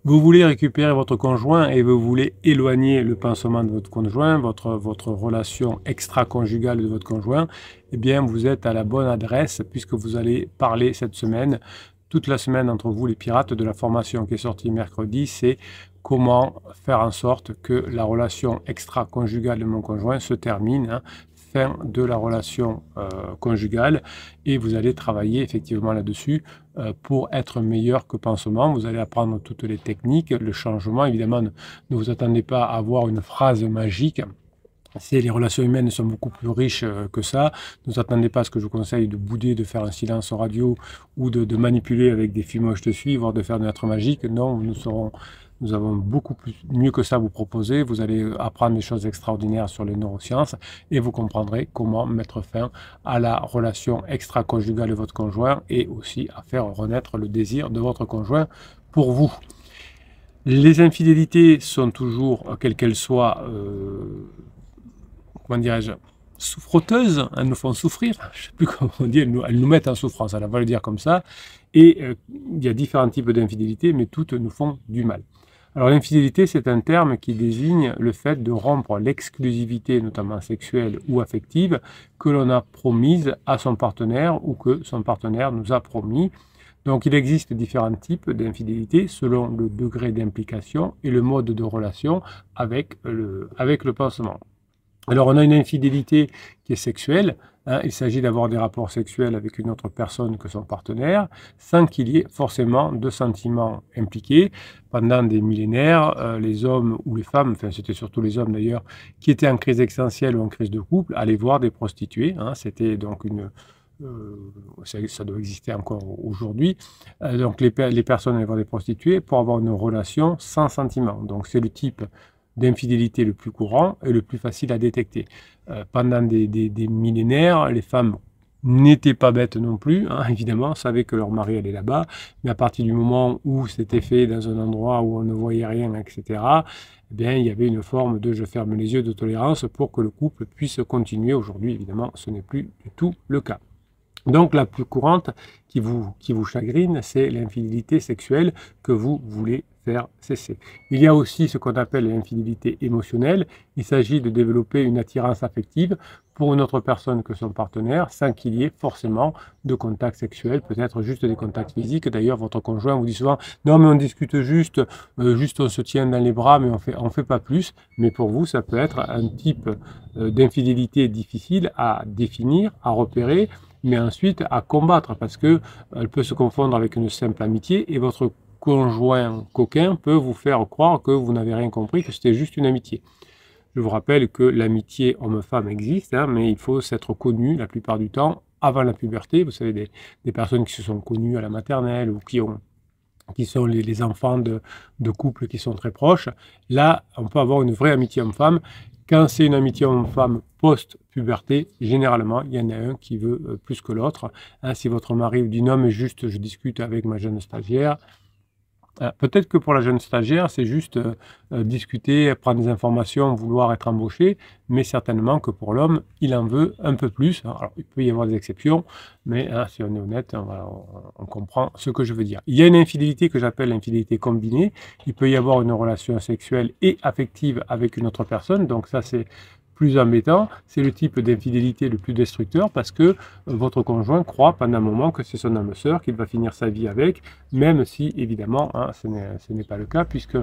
Vous voulez récupérer votre conjoint et vous voulez éloigner le pansement de votre conjoint, votre relation extra-conjugale de votre conjoint, eh bien vous êtes à la bonne adresse puisque vous allez parler cette semaine, toute la semaine entre vous les pirates de la formation qui est sortie mercredi, c'est comment faire en sorte que la relation extra-conjugale de mon conjoint se termine, hein, fin de la relation conjugale, et vous allez travailler effectivement là-dessus pour être meilleur que pansement. Vous allez apprendre toutes les techniques, le changement. Évidemment, ne vous attendez pas à avoir une phrase magique. Les relations humaines sont beaucoup plus riches que ça. Ne vous attendez pas à ce que je vous conseille de bouder, de faire un silence radio ou de manipuler avec des films je te suis, voire de faire de lettres magiques. Non, nous avons beaucoup mieux que ça à vous proposer. Vous allez apprendre des choses extraordinaires sur les neurosciences et vous comprendrez comment mettre fin à la relation extra-conjugale de votre conjoint et aussi à faire renaître le désir de votre conjoint pour vous. Les infidélités sont toujours, quelles qu'elles soient, comment dirais-je, souffroteuses, elles nous font souffrir, je ne sais plus comment on dit, elles nous mettent en souffrance, on va le dire comme ça, et il y a différents types d'infidélité, mais toutes nous font du mal. Alors l'infidélité, c'est un terme qui désigne le fait de rompre l'exclusivité, notamment sexuelle ou affective, que l'on a promise à son partenaire ou que son partenaire nous a promis. Donc il existe différents types d'infidélité selon le degré d'implication et le mode de relation avec le pansement. Alors on a une infidélité qui est sexuelle, hein, il s'agit d'avoir des rapports sexuels avec une autre personne que son partenaire, sans qu'il y ait forcément de sentiments impliqués. Pendant des millénaires, les hommes ou les femmes, enfin c'était surtout les hommes d'ailleurs, qui étaient en crise existentielle ou en crise de couple, allaient voir des prostituées, hein, c'était donc ça doit exister encore aujourd'hui. Donc les personnes allaient voir des prostituées pour avoir une relation sans sentiment. Donc c'est le type d'infidélité le plus courant et le plus facile à détecter. Pendant des millénaires, les femmes n'étaient pas bêtes non plus, hein, évidemment, savaient que leur mari allait là-bas, mais à partir du moment où c'était fait dans un endroit où on ne voyait rien, etc., eh bien, il y avait une forme de je ferme les yeux de tolérance pour que le couple puisse continuer. Aujourd'hui, évidemment, ce n'est plus du tout le cas. Donc la plus courante qui vous chagrine, c'est l'infidélité sexuelle que vous voulez faire cesser. Il y a aussi ce qu'on appelle l'infidélité émotionnelle. Il s'agit de développer une attirance affective pour une autre personne que son partenaire sans qu'il y ait forcément de contact sexuel, peut-être juste des contacts physiques. D'ailleurs, votre conjoint vous dit souvent « Non, mais on discute juste, juste on se tient dans les bras, mais on fait pas plus. » Mais pour vous, ça peut être un type d'infidélité difficile à définir, à repérer, mais ensuite à combattre parce qu'elle peut se confondre avec une simple amitié et votre conjoint coquin peut vous faire croire que vous n'avez rien compris, que c'était juste une amitié. Je vous rappelle que l'amitié homme-femme existe, hein, mais il faut s'être connu la plupart du temps avant la puberté. Vous savez, des personnes qui se sont connues à la maternelle ou qui sont les enfants de couples qui sont très proches. Là, on peut avoir une vraie amitié homme-femme. Quand c'est une amitié homme-femme post-puberté, généralement, il y en a un qui veut plus que l'autre. Hein, si votre mari vous dit non, mais juste je discute avec ma jeune stagiaire, peut-être que pour la jeune stagiaire, c'est juste discuter, prendre des informations, vouloir être embauché, mais certainement que pour l'homme, il en veut un peu plus. Alors, il peut y avoir des exceptions, mais hein, si on est honnête, on comprend ce que je veux dire. Il y a une infidélité que j'appelle l'infidélité combinée. Il peut y avoir une relation sexuelle et affective avec une autre personne, donc ça c'est plus embêtant, c'est le type d'infidélité le plus destructeur parce que votre conjoint croit pendant un moment que c'est son âme sœur, qu'il va finir sa vie avec, même si évidemment hein, ce n'est pas le cas puisque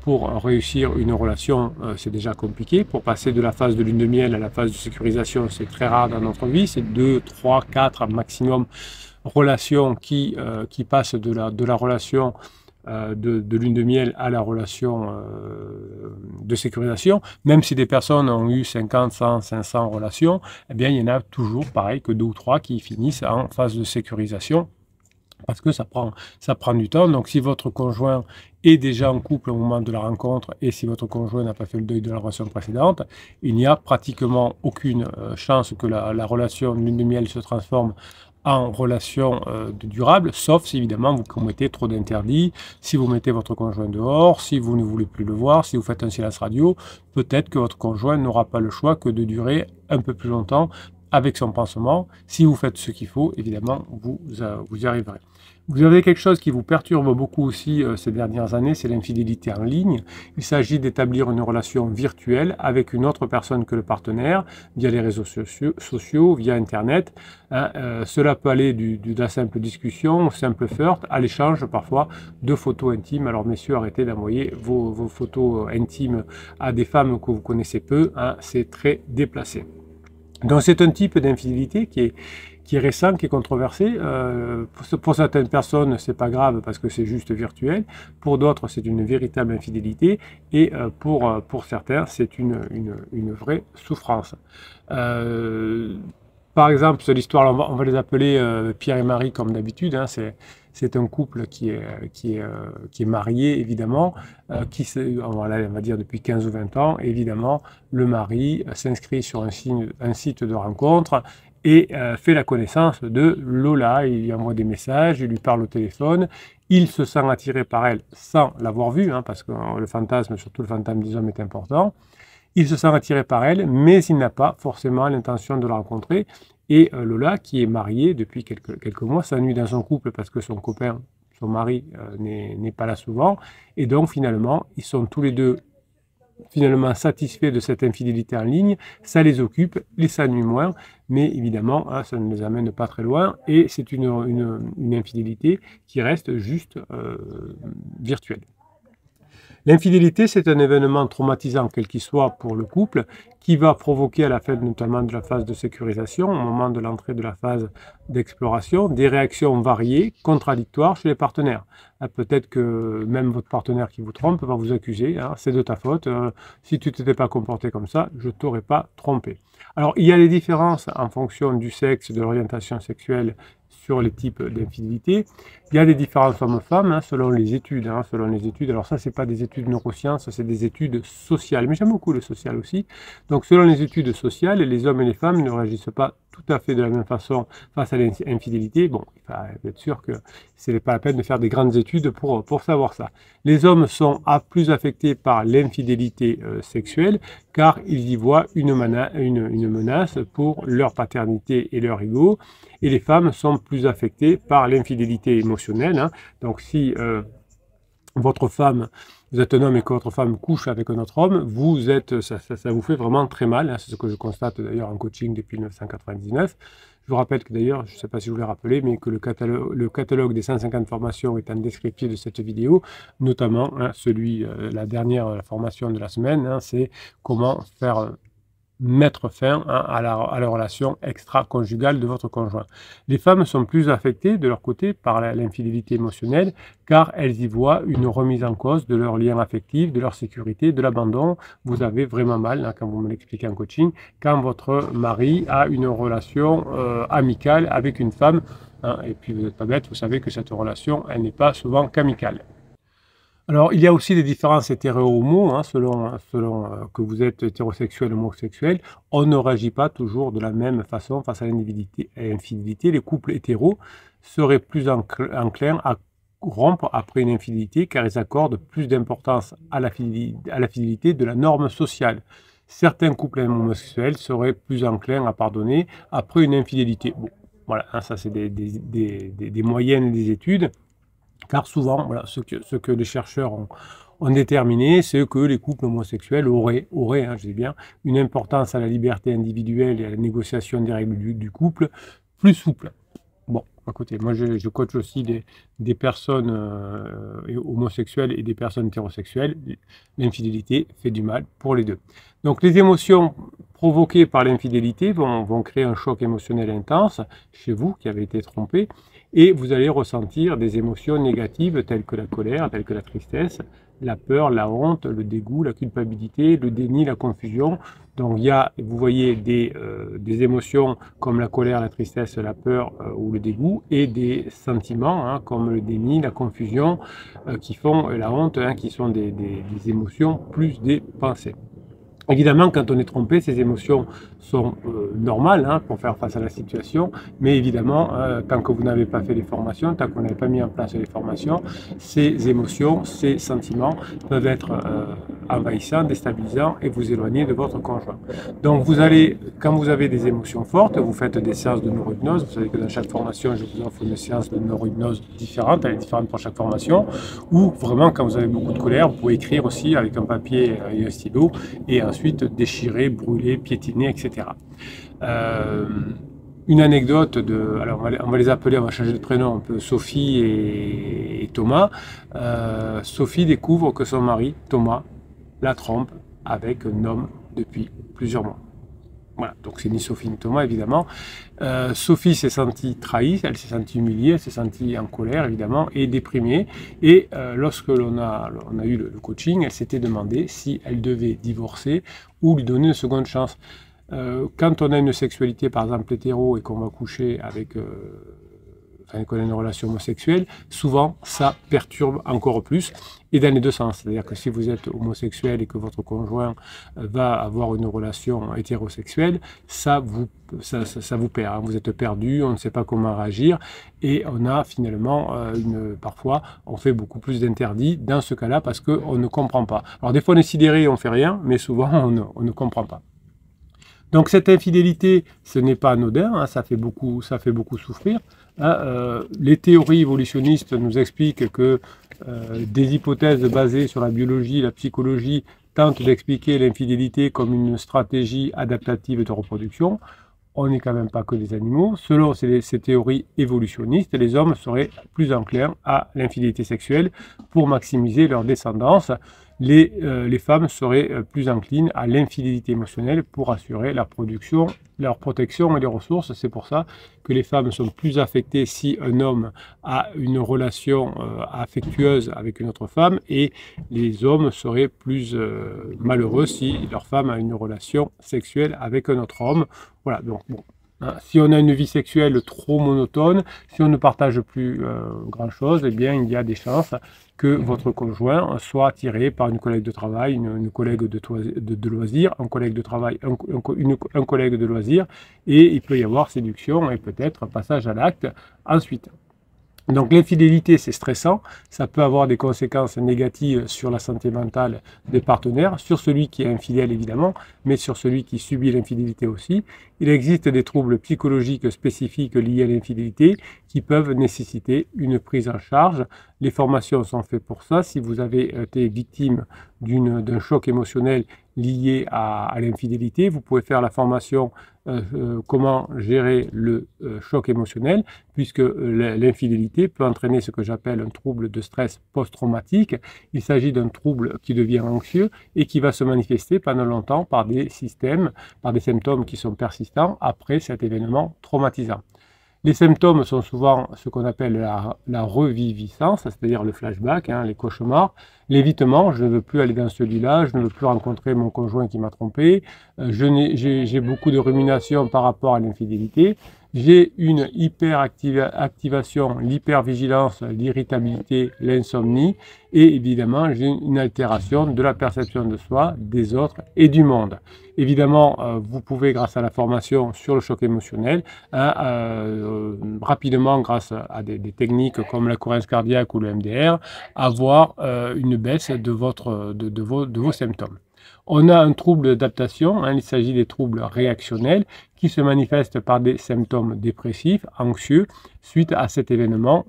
pour réussir une relation c'est déjà compliqué. Pour passer de la phase de lune de miel à la phase de sécurisation, c'est très rare dans notre vie, c'est 2, 3, 4 maximum relations qui passent de la relation de lune de miel à la relation de sécurisation, même si des personnes ont eu 50, 100, 500 relations, eh bien, il y en a toujours, pareil, que 2 ou 3 qui finissent en phase de sécurisation, parce que ça prend du temps. Donc, si votre conjoint est déjà en couple au moment de la rencontre, et si votre conjoint n'a pas fait le deuil de la relation précédente, il n'y a pratiquement aucune chance que la relation lune de miel se transforme en relation durable, sauf si évidemment vous commettez trop d'interdits, si vous mettez votre conjoint dehors, si vous ne voulez plus le voir, si vous faites un silence radio, peut-être que votre conjoint n'aura pas le choix que de durer un peu plus longtemps avec son pansement. Si vous faites ce qu'il faut, évidemment, vous y arriverez. Vous avez quelque chose qui vous perturbe beaucoup aussi ces dernières années, c'est l'infidélité en ligne. Il s'agit d'établir une relation virtuelle avec une autre personne que le partenaire, via les réseaux sociaux, via Internet. Hein. Cela peut aller de la simple discussion, au simple flirt, à l'échange parfois de photos intimes. Alors messieurs, arrêtez d'envoyer vos photos intimes à des femmes que vous connaissez peu, hein, c'est très déplacé. Donc c'est un type d'infidélité qui est récent, qui est controversé. Pour certaines personnes, c'est pas grave parce que c'est juste virtuel. Pour d'autres, c'est une véritable infidélité. Et pour certains, c'est une vraie souffrance. Par exemple, c'est l'histoire, on va les appeler Pierre et Marie comme d'habitude. Hein, c'est un couple qui est marié, évidemment, on va dire depuis 15 ou 20 ans. Évidemment, le mari s'inscrit sur un site de rencontre et fait la connaissance de Lola. Il lui envoie des messages, il lui parle au téléphone, il se sent attiré par elle sans l'avoir vue, hein, parce que le fantasme, surtout le fantasme des hommes, est important. Il se sent attiré par elle, mais il n'a pas forcément l'intention de la rencontrer. Et Lola, qui est mariée depuis quelques mois, s'ennuie dans son couple parce que son copain, son mari, n'est pas là souvent. Et donc finalement, ils sont tous les deux finalement satisfaits de cette infidélité en ligne, ça les occupe, ils s'ennuient moins, mais évidemment, hein, ça ne les amène pas très loin, et c'est une infidélité qui reste juste virtuelle. L'infidélité, c'est un événement traumatisant, quel qu'il soit pour le couple, qui va provoquer à la fin notamment de la phase de sécurisation, au moment de l'entrée de la phase d'exploration, des réactions variées, contradictoires chez les partenaires. Peut-être que même votre partenaire qui vous trompe va vous accuser, hein, c'est de ta faute, si tu ne t'étais pas comporté comme ça, je ne t'aurais pas trompé. Alors, il y a des différences en fonction du sexe, de l'orientation sexuelle, sur les types d'infidélité. Il y a des différences hommes-femmes, hein, selon les études. Alors ça, c'est pas des études neurosciences, c'est des études sociales. Mais j'aime beaucoup le social aussi. Donc selon les études sociales, les hommes et les femmes ne réagissent pas tout à fait de la même façon face à l'infidélité. Bon, il faut être sûr que ce n'est pas la peine de faire des grandes études pour savoir ça. Les hommes sont plus affectés par l'infidélité sexuelle, car ils y voient une menace pour leur paternité et leur ego. Et les femmes sont plus affectées par l'infidélité émotionnelle. Hein. Donc si votre femme, vous êtes un homme et que votre femme couche avec un autre homme, ça vous fait vraiment très mal. Hein. C'est ce que je constate d'ailleurs en coaching depuis 1999. Je vous rappelle que d'ailleurs, je ne sais pas si je vous l'ai rappelé, mais que le catalogue des 150 formations est en descriptif de cette vidéo, notamment hein, la dernière formation de la semaine, hein, c'est comment faire mettre fin hein, à la relation extra-conjugale de votre conjoint. Les femmes sont plus affectées de leur côté par l'infidélité émotionnelle car elles y voient une remise en cause de leur lien affectif, de leur sécurité, de l'abandon. Vous avez vraiment mal, hein, quand vous me l'expliquez en coaching, quand votre mari a une relation amicale avec une femme, hein, et puis vous n'êtes pas bête, vous savez que cette relation, elle n'est pas souvent qu'amicale. Alors, il y a aussi des différences hétéro-homo, hein, selon que vous êtes hétérosexuel ou homosexuel. On ne réagit pas toujours de la même façon face à l'infidélité. Les couples hétéros seraient plus enclins à rompre après une infidélité car ils accordent plus d'importance à la fidélité de la norme sociale. Certains couples homosexuels seraient plus enclins à pardonner après une infidélité. Bon, voilà, hein, ça c'est des moyennes des études. Car souvent, voilà, ce que les chercheurs ont déterminé, c'est que les couples homosexuels auraient hein, je dis bien, une importance à la liberté individuelle et à la négociation des règles du couple plus souple. Bon, écoutez, moi je coach aussi des personnes homosexuelles et des personnes hétérosexuelles. L'infidélité fait du mal pour les deux. Donc les émotions provoquées par l'infidélité vont créer un choc émotionnel intense chez vous qui avez été trompé et vous allez ressentir des émotions négatives telles que la colère, telles que la tristesse, la peur, la honte, le dégoût, la culpabilité, le déni, la confusion. Donc il y a, vous voyez, des émotions comme la colère, la tristesse, la peur ou le dégoût et des sentiments hein, comme le déni, la confusion qui font la honte, hein, qui sont des émotions plus des pensées. Évidemment, quand on est trompé, ces émotions sont normales hein, pour faire face à la situation, mais évidemment, tant que vous n'avez pas fait les formations, tant que vous n'avez pas mis en place les formations, ces émotions, ces sentiments peuvent être envahissants, déstabilisants et vous éloigner de votre conjoint. Donc vous allez, quand vous avez des émotions fortes, vous faites des séances de neurohypnose. Vous savez que dans chaque formation, je vous offre une séance de neurohypnose différente, elle est différente pour chaque formation, ou vraiment quand vous avez beaucoup de colère, vous pouvez écrire aussi avec un papier et un stylo, et ensuite déchirer, brûler, piétiner, etc. Une anecdote alors on va les appeler, on va changer de prénom un peu, Sophie et Thomas. Sophie découvre que son mari, Thomas, la trompe avec un homme depuis plusieurs mois. Voilà, donc c'est ni Sophie ni Thomas évidemment. Sophie s'est sentie trahie, elle s'est sentie humiliée, elle s'est sentie en colère évidemment et déprimée. Et lorsque l'on a eu le coaching, elle s'était demandé si elle devait divorcer ou lui donner une seconde chance. Quand on a une sexualité par exemple hétéro et qu'on va coucher avec qu'on a une relation homosexuelle, souvent ça perturbe encore plus et dans les deux sens. C'est-à-dire que si vous êtes homosexuel et que votre conjoint va avoir une relation hétérosexuelle, ça vous perd. Hein. Vous êtes perdu, on ne sait pas comment réagir et on a finalement parfois on fait beaucoup plus d'interdits dans ce cas-là parce qu'on ne comprend pas. Alors des fois on est sidéré et on ne fait rien, mais souvent on ne comprend pas. Donc cette infidélité, ce n'est pas anodin, hein, ça fait beaucoup souffrir. Hein, les théories évolutionnistes nous expliquent que des hypothèses basées sur la biologie, la psychologie, tentent d'expliquer l'infidélité comme une stratégie adaptative de reproduction. On n'est quand même pas que des animaux. Selon ces théories évolutionnistes, les hommes seraient plus enclins à l'infidélité sexuelle pour maximiser leur descendance. Les femmes seraient plus enclines à l'infidélité émotionnelle pour assurer leur protection et les ressources. C'est pour ça que les femmes sont plus affectées si un homme a une relation affectueuse avec une autre femme et les hommes seraient plus malheureux si leur femme a une relation sexuelle avec un autre homme. Voilà, donc bon. Si on a une vie sexuelle trop monotone, si on ne partage plus grand-chose, eh bien, il y a des chances que votre conjoint soit attiré par une collègue de travail, une collègue de loisirs, un collègue de travail, un collègue de loisirs, et il peut y avoir séduction et peut-être passage à l'acte ensuite. Donc l'infidélité, c'est stressant, ça peut avoir des conséquences négatives sur la santé mentale des partenaires, sur celui qui est infidèle évidemment, mais sur celui qui subit l'infidélité aussi. Il existe des troubles psychologiques spécifiques liés à l'infidélité qui peuvent nécessiter une prise en charge. Les formations sont faites pour ça. Si vous avez été victime d'un choc émotionnel lié à l'infidélité, vous pouvez faire la formation comment gérer le choc émotionnel, puisque l'infidélité peut entraîner ce que j'appelle un trouble de stress post-traumatique. Il s'agit d'un trouble qui devient anxieux et qui va se manifester pendant longtemps par des symptômes qui sont persistants après cet événement traumatisant. Les symptômes sont souvent ce qu'on appelle la reviviscence, c'est-à-dire le flashback, hein, les cauchemars, l'évitement, je ne veux plus aller dans ce lit-là, je ne veux plus rencontrer mon conjoint qui m'a trompé, j'ai beaucoup de rumination par rapport à l'infidélité, j'ai une hyperactivation, l'hypervigilance, l'irritabilité, l'insomnie et évidemment j'ai une altération de la perception de soi, des autres et du monde. Évidemment, vous pouvez, grâce à la formation sur le choc émotionnel, rapidement, grâce à des techniques comme la cohérence cardiaque ou le MDR, avoir une baisse de vos symptômes. On a un trouble d'adaptation, hein, il s'agit des troubles réactionnels qui se manifestent par des symptômes dépressifs, anxieux, suite à cet événement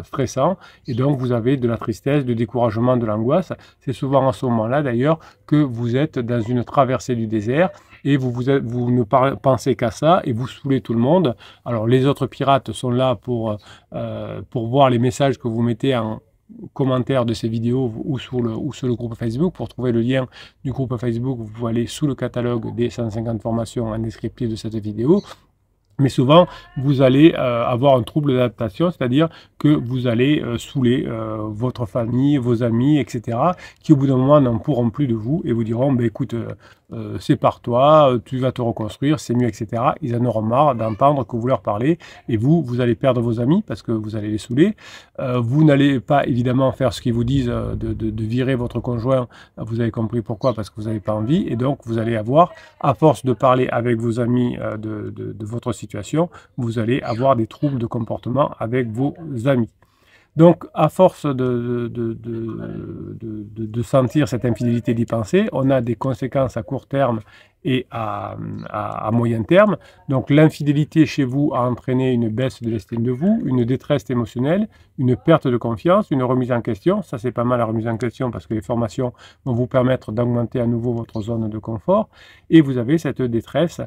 stressant. Et donc vous avez de la tristesse, du découragement, de l'angoisse. C'est souvent à ce moment-là d'ailleurs que vous êtes dans une traversée du désert et vous ne pensez qu'à ça et vous saoulez tout le monde. Alors les autres pirates sont là pour voir les messages que vous mettez en commentaires de ces vidéos ou sur le groupe Facebook. Pour trouver le lien du groupe Facebook, vous pouvez aller sous le catalogue des 150 formations en descriptif de cette vidéo. Mais souvent, vous allez avoir un trouble d'adaptation, c'est-à-dire que vous allez saouler votre famille, vos amis, etc., qui au bout d'un moment n'en pourront plus de vous et vous diront, bah, écoute, c'est par toi, tu vas te reconstruire, c'est mieux, etc. Ils en auront marre d'entendre que vous leur parlez et vous allez perdre vos amis parce que vous allez les saouler. Vous n'allez pas évidemment faire ce qu'ils vous disent de virer votre conjoint, vous avez compris pourquoi, parce que vous n'avez pas envie, et donc vous allez avoir, à force de parler avec vos amis de votre situation, vous allez avoir des troubles de comportement avec vos amis. Donc, à force de sentir cette infidélité, d'y penser, on a des conséquences à court terme et à moyen terme. Donc, l'infidélité chez vous a entraîné une baisse de l'estime de vous, une détresse émotionnelle, une perte de confiance, une remise en question. Ça, c'est pas mal la remise en question parce que les formations vont vous permettre d'augmenter à nouveau votre zone de confort. Et vous avez cette détresse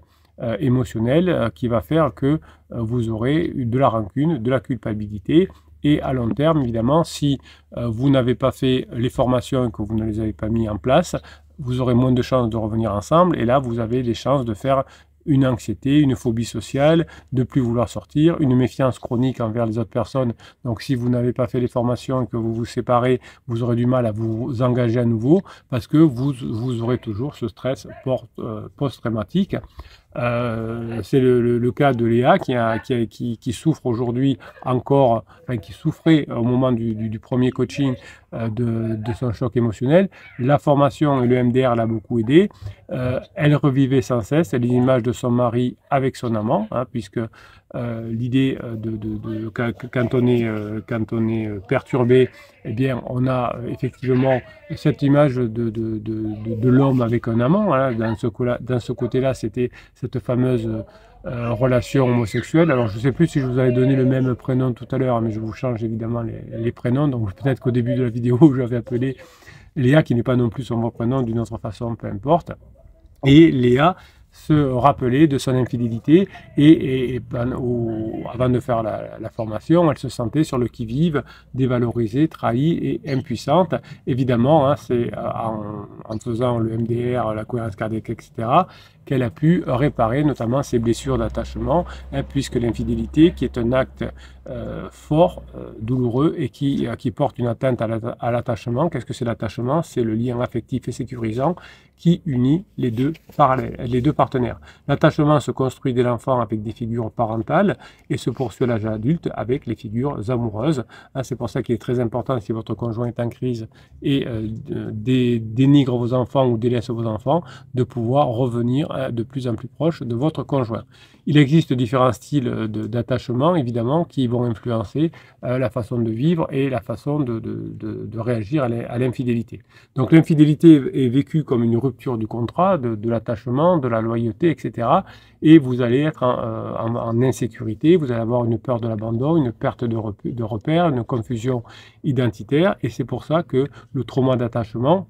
émotionnelle qui va faire que vous aurez de la rancune, de la culpabilité. Et à long terme, évidemment, si vous n'avez pas fait les formations et que vous ne les avez pas mis en place, vous aurez moins de chances de revenir ensemble. Et là, vous avez des chances de faire une anxiété, une phobie sociale, de plus vouloir sortir, une méfiance chronique envers les autres personnes. Donc, si vous n'avez pas fait les formations et que vous vous séparez, vous aurez du mal à vous engager à nouveau parce que vous aurez toujours ce stress post-traumatique. C'est le cas de Léa qui souffre aujourd'hui encore, enfin qui souffrait au moment du premier coaching de son choc émotionnel. La formation et le MDR l'a beaucoup aidé. Elle revivait sans cesse l'image de son mari avec son amant, hein, puisque l'idée quand on est perturbé, eh bien, on a effectivement cette image de l'homme avec un amant. Hein. Dans ce côté-là, c'était cette fameuse relation homosexuelle. Alors, je ne sais plus si je vous avais donné le même prénom tout à l'heure, mais je vous change évidemment les prénoms. Donc, peut-être qu'au début de la vidéo, j'avais appelé Léa, qui n'est pas non plus son vrai prénom, d'une autre façon, peu importe. Et Léa se rappeler de son infidélité avant de faire la formation, elle se sentait sur le qui-vive, dévalorisée, trahie et impuissante. Évidemment, hein, c'est en faisant le MDR, la cohérence cardiaque, etc., qu'elle a pu réparer notamment ses blessures d'attachement, hein, puisque l'infidélité, qui est un acte fort, douloureux et qui porte une atteinte à l'attachement. Qu'est-ce que c'est l'attachement? C'est le lien affectif et sécurisant qui unit les deux partenaires. L'attachement se construit dès l'enfant avec des figures parentales et se poursuit à l'âge adulte avec les figures amoureuses. C'est pour ça qu'il est très important, si votre conjoint est en crise et dénigre vos enfants ou délaisse vos enfants, de pouvoir revenir de plus en plus proche de votre conjoint. Il existe différents styles d'attachement, évidemment, qui vont influencer la façon de vivre et la façon de réagir à l'infidélité. Donc l'infidélité est vécue comme une rupture du contrat, de l'attachement, de la loyauté, etc. Et vous allez être en insécurité, vous allez avoir une peur de l'abandon, une perte de repères, une confusion identitaire. Et c'est pour ça que le trauma d'attachement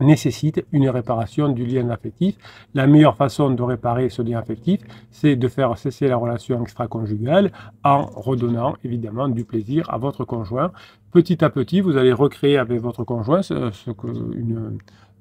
nécessite une réparation du lien affectif. La meilleure façon de réparer ce lien affectif, c'est de faire cesser la relation extra-conjugale en redonnant évidemment du plaisir à votre conjoint. Petit à petit, vous allez recréer avec votre conjoint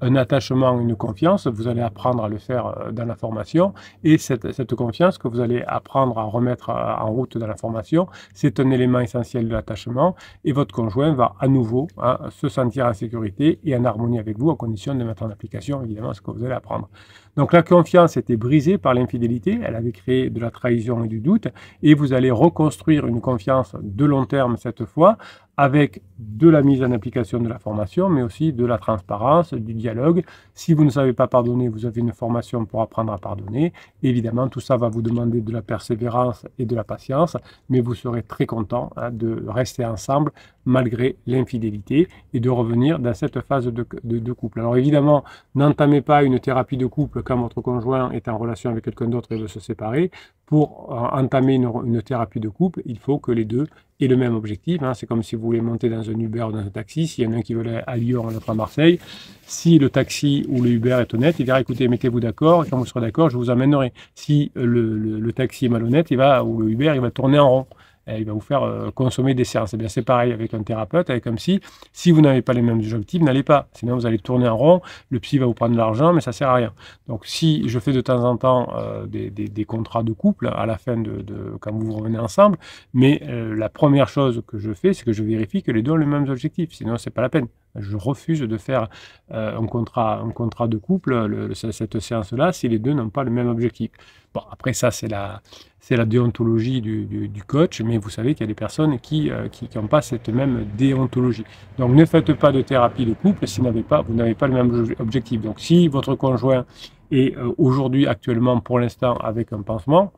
un attachement, une confiance. Vous allez apprendre à le faire dans la formation et cette confiance que vous allez apprendre à remettre en route dans la formation, c'est un élément essentiel de l'attachement et votre conjoint va à nouveau se sentir en sécurité et en harmonie avec vous à condition de mettre en application évidemment ce que vous allez apprendre. Donc la confiance était brisée par l'infidélité, elle avait créé de la trahison et du doute et vous allez reconstruire une confiance de long terme cette fois avec de la mise en application de la formation, mais aussi de la transparence, du dialogue. Si vous ne savez pas pardonner, vous avez une formation pour apprendre à pardonner. Évidemment, tout ça va vous demander de la persévérance et de la patience, mais vous serez très content de rester ensemble malgré l'infidélité et de revenir dans cette phase de couple. Alors évidemment, n'entamez pas une thérapie de couple quand votre conjoint est en relation avec quelqu'un d'autre et veut se séparer. Pour entamer une thérapie de couple, il faut que les deux aient le même objectif. C'est comme si vous voulez monter dans un Uber ou dans un taxi. S'il y en a un qui veut aller à Lyon et l'autre à Marseille, si le taxi ou le Uber est honnête, il dira écoutez, mettez-vous d'accord, et quand vous serez d'accord, je vous amènerai. Si le taxi est malhonnête, ou le Uber, il va tourner en rond. il va vous faire consommer des séances. Eh bien, c'est pareil avec un thérapeute, avec un psy. Si vous n'avez pas les mêmes objectifs, n'allez pas. Sinon, vous allez tourner en rond. Le psy va vous prendre de l'argent, mais ça ne sert à rien. Donc, si je fais de temps en temps des contrats de couple à la fin quand vous revenez ensemble, mais la première chose que je fais, c'est que je vérifie que les deux ont les mêmes objectifs. Sinon, c'est pas la peine. Je refuse de faire un contrat de couple, cette séance-là, si les deux n'ont pas le même objectif. Bon, après ça, c'est la déontologie du coach, mais vous savez qu'il y a des personnes qui n'ont pas cette même déontologie. Donc, ne faites pas de thérapie de couple si vous n'avez pas le même objectif. Donc, si votre conjoint est aujourd'hui, actuellement, pour l'instant, avec un pansement,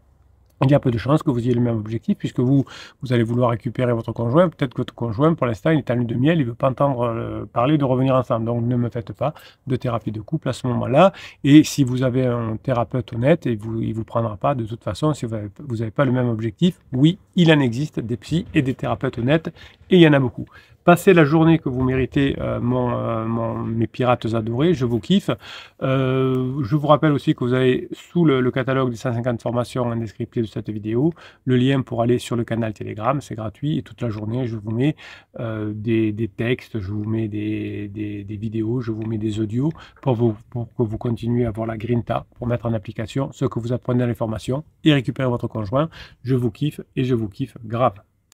il y a peu de chances que vous ayez le même objectif, puisque vous allez vouloir récupérer votre conjoint. Peut-être que votre conjoint, pour l'instant, il est en lune de miel, il ne veut pas entendre parler de revenir ensemble. Donc, ne me faites pas de thérapie de couple à ce moment-là. Et si vous avez un thérapeute honnête, il ne vous prendra pas de toute façon si vous n'avez pas le même objectif. Oui, il en existe des psys et des thérapeutes honnêtes, et il y en a beaucoup. Passez la journée que vous méritez, mes pirates adorés, je vous kiffe. Je vous rappelle aussi que vous avez sous le catalogue des 150 formations en descriptif de cette vidéo, le lien pour aller sur le canal Telegram, c'est gratuit, et toute la journée je vous mets des textes, je vous mets des vidéos, je vous mets des audios pour que vous continuez à avoir la grinta, pour mettre en application ce que vous apprenez dans les formations et récupérer votre conjoint. Je vous kiffe et je vous kiffe grave.